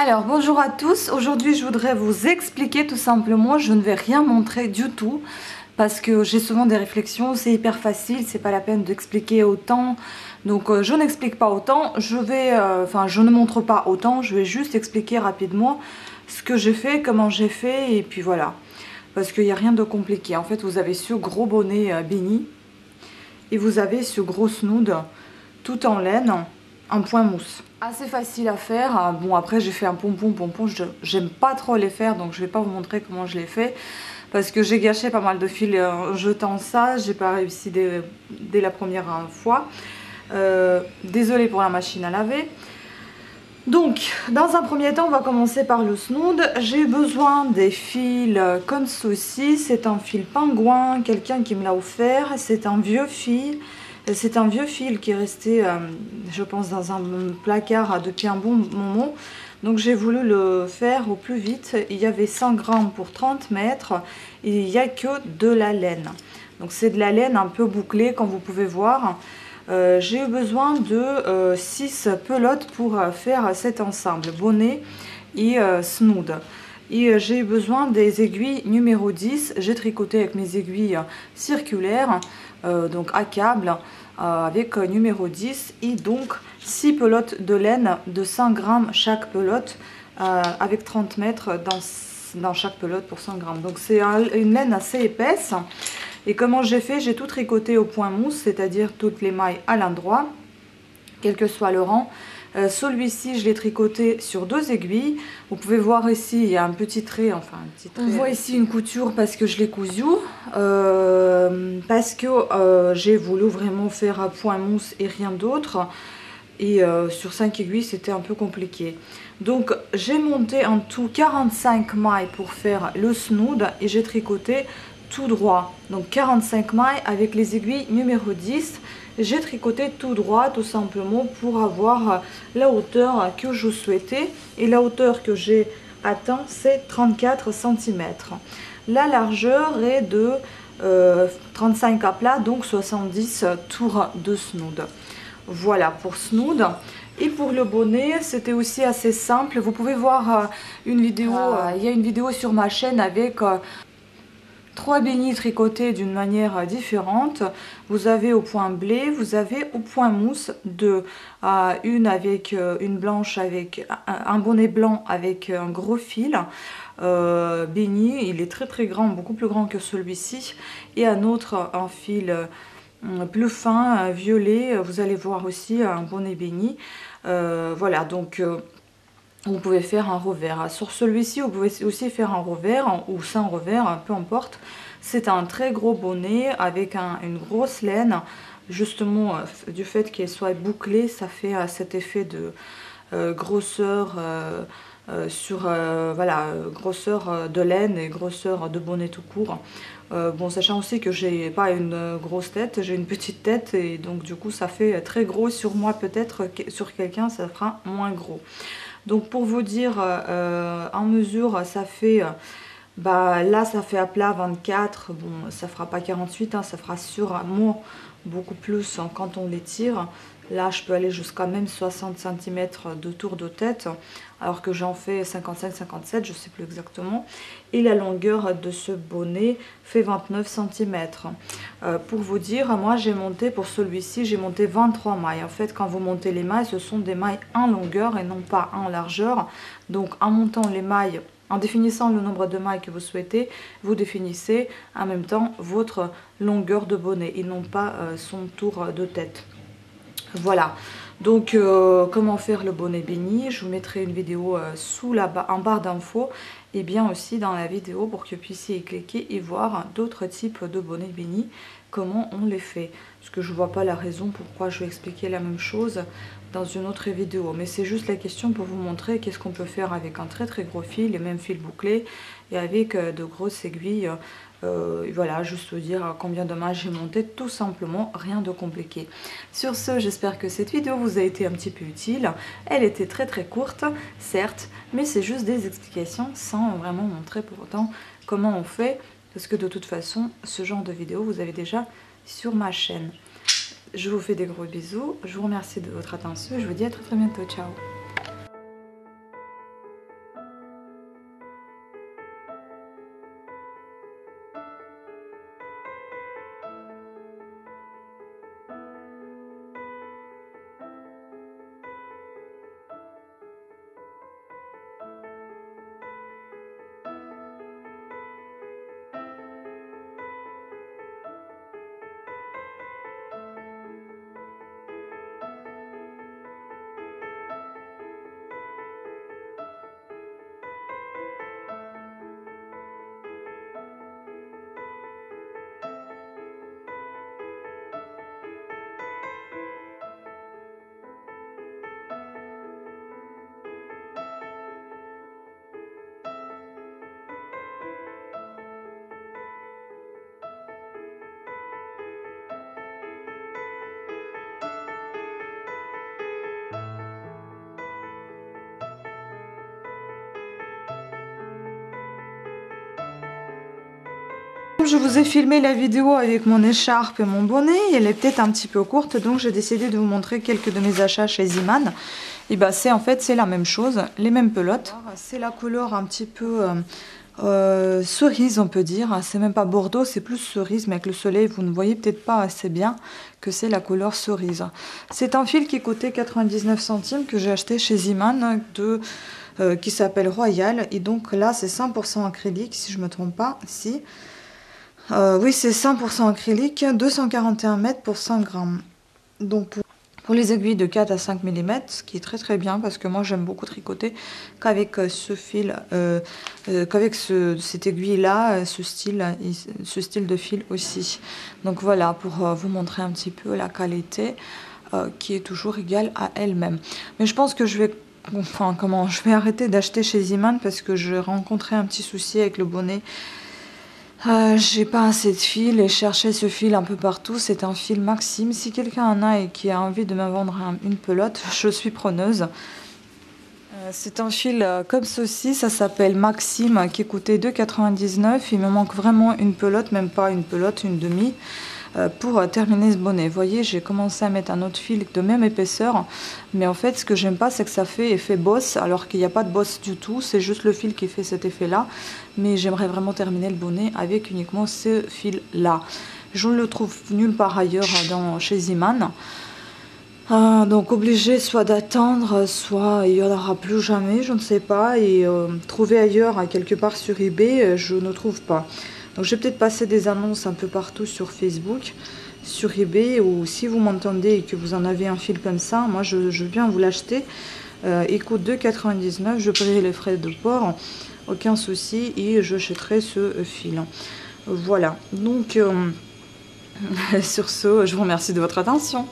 Alors bonjour à tous, aujourd'hui je voudrais vous expliquer tout simplement, je ne vais rien montrer du tout parce que j'ai souvent des réflexions, c'est hyper facile, c'est pas la peine d'expliquer autant, donc je n'explique pas autant, je ne montre pas autant, je vais juste expliquer rapidement ce que j'ai fait, comment j'ai fait et puis voilà, parce qu'il n'y a rien de compliqué. En fait vous avez ce gros bonnet béni et vous avez ce gros snood tout en laine en point mousse. Assez facile à faire. Bon après j'ai fait un pompon, j'aime pas trop les faire donc je vais pas vous montrer comment je l'ai fait parce que j'ai gâché pas mal de fils en jetant ça, j'ai pas réussi dès la première fois. Désolée pour la machine à laver. Donc dans un premier temps on va commencer par le snood. J'ai besoin des fils comme ceci, c'est un fil pingouin, quelqu'un qui me l'a offert, c'est un vieux fil. C'est un vieux fil qui est resté, je pense, dans un placard depuis un bon moment. Donc j'ai voulu le faire au plus vite. Il y avait 100 grammes pour 30 mètres. Et il n'y a que de la laine. Donc c'est de la laine un peu bouclée, comme vous pouvez voir. J'ai eu besoin de 6 pelotes pour faire cet ensemble, bonnet et snood. Et j'ai eu besoin des aiguilles numéro 10. J'ai tricoté avec mes aiguilles circulaires, donc à câble, avec numéro 10. Et donc 6 pelotes de laine de 100 grammes chaque pelote, avec 30 mètres dans chaque pelote pour 100 grammes. Donc c'est une laine assez épaisse. Et comment j'ai fait? J'ai tout tricoté au point mousse, c'est-à-dire toutes les mailles à l'endroit, quel que soit le rang. Celui-ci je l'ai tricoté sur 2 aiguilles. Vous pouvez voir ici il y a un petit trait, on voit ici une couture parce que je l'ai cousu, parce que j'ai voulu vraiment faire à point mousse et rien d'autre, et sur 5 aiguilles c'était un peu compliqué. Donc j'ai monté en tout 45 mailles pour faire le snood et j'ai tricoté tout droit, donc 45 mailles avec les aiguilles numéro 10. J'ai tricoté tout droit tout simplement pour avoir la hauteur que je souhaitais, et la hauteur que j'ai atteint c'est 34 cm. La largeur est de 35 à plat, donc 70 tours de snood. Voilà pour snood. Et pour le bonnet, c'était aussi assez simple. Vous pouvez voir une vidéo, il y a une vidéo sur ma chaîne avec 3 bénis tricotés d'une manière différente. Vous avez au point blé, vous avez au point mousse, une avec une blanche avec un bonnet blanc avec un gros fil béni. Il est très grand, beaucoup plus grand que celui-ci, et un autre en fil plus fin, violet. Vous allez voir aussi un bonnet béni. Voilà, donc vous pouvez faire un revers. Sur celui-ci, vous pouvez aussi faire un revers ou sans revers, peu importe. C'est un très gros bonnet avec une grosse laine. Justement, du fait qu'elle soit bouclée, ça fait cet effet de grosseur voilà, grosseur de laine et grosseur de bonnet tout court. Bon, sachant aussi que j'ai pas une grosse tête, j'ai une petite tête, et donc du coup ça fait très gros sur moi, peut-être sur quelqu'un ça fera moins gros. Donc pour vous dire en mesure, ça fait là ça fait à plat 24, bon ça fera pas 48, hein, ça fera sûrement beaucoup plus quand on les tire. Là je peux aller jusqu'à même 60 cm de tour de tête, alors que j'en fais 55-57, je sais plus exactement. Et la longueur de ce bonnet fait 29 cm. Pour vous dire, moi j'ai monté pour celui-ci, j'ai monté 23 mailles. En fait, quand vous montez les mailles, ce sont des mailles en longueur et non pas en largeur. Donc en montant les mailles, en définissant le nombre de mailles que vous souhaitez, vous définissez en même temps votre longueur de bonnet et non pas son tour de tête. Voilà, donc comment faire le bonnet béni, je vous mettrai une vidéo en barre d'infos, et bien aussi dans la vidéo pour que vous puissiez y cliquer et voir d'autres types de bonnets bénis, comment on les fait. Parce que je ne vois pas la raison pourquoi je vais expliquer la même chose dans une autre vidéo. Mais c'est juste la question pour vous montrer qu'est-ce qu'on peut faire avec un très gros fil, les mêmes fils bouclés, et avec de grosses aiguilles. Voilà, juste vous dire combien de mailles j'ai monté, tout simplement, rien de compliqué. Sur ce, j'espère que cette vidéo vous a été un petit peu utile. Elle était très courte, certes, mais c'est juste des explications sans vraiment montrer pour autant comment on fait, parce que de toute façon, ce genre de vidéo vous avez déjà sur ma chaîne. Je vous fais des gros bisous, je vous remercie de votre attention et je vous dis à très bientôt, ciao. Je vous ai filmé la vidéo avec mon écharpe et mon bonnet, elle est peut-être un petit peu courte, donc j'ai décidé de vous montrer quelques de mes achats chez Ziman. Et bah c'est en fait c'est la même chose, les mêmes pelotes. C'est la couleur un petit peu cerise, on peut dire. C'est même pas bordeaux, c'est plus cerise, mais avec le soleil vous ne voyez peut-être pas assez bien que c'est la couleur cerise. C'est un fil qui coûtait 99 centimes que j'ai acheté chez Ziman qui s'appelle Royal, et donc là c'est 100% acrylique si je me trompe pas. Si. Oui, c'est 100% acrylique, 241 mètres pour 100 grammes. Donc pour les aiguilles de 4 à 5 mm, ce qui est très très bien parce que moi j'aime beaucoup tricoter qu'avec ce fil, qu'avec cette aiguille là, ce style de fil aussi. Donc voilà, pour vous montrer un petit peu la qualité qui est toujours égale à elle-même. Mais je pense que je vais arrêter d'acheter chez Ziman parce que je rencontrais un petit souci avec le bonnet. J'ai pas assez de fil et chercher ce fil un peu partout. C'est un fil Maxime. Si quelqu'un en a et qui a envie de me vendre une pelote, je suis preneuse. C'est un fil comme ceci, ça s'appelle Maxime, qui coûtait 2,99 €. Il me manque vraiment une pelote, même pas une pelote, une demi, pour terminer ce bonnet. Vous voyez, j'ai commencé à mettre un autre fil de même épaisseur, mais en fait ce que j'aime pas c'est que ça fait effet bosse alors qu'il n'y a pas de bosse du tout, c'est juste le fil qui fait cet effet là, mais j'aimerais vraiment terminer le bonnet avec uniquement ce fil là. Je ne le trouve nulle part ailleurs chez Ziman. Donc obligé soit d'attendre, soit il n'y en aura plus jamais, je ne sais pas, et trouver ailleurs quelque part sur eBay, je ne trouve pas. Donc j'ai peut-être passé des annonces un peu partout sur Facebook, sur eBay, ou si vous m'entendez et que vous en avez un fil comme ça, moi je viens vous l'acheter. Il coûte 2,99 €, je paierai les frais de port, aucun souci, et je achèterai ce fil. Voilà, donc sur ce, je vous remercie de votre attention.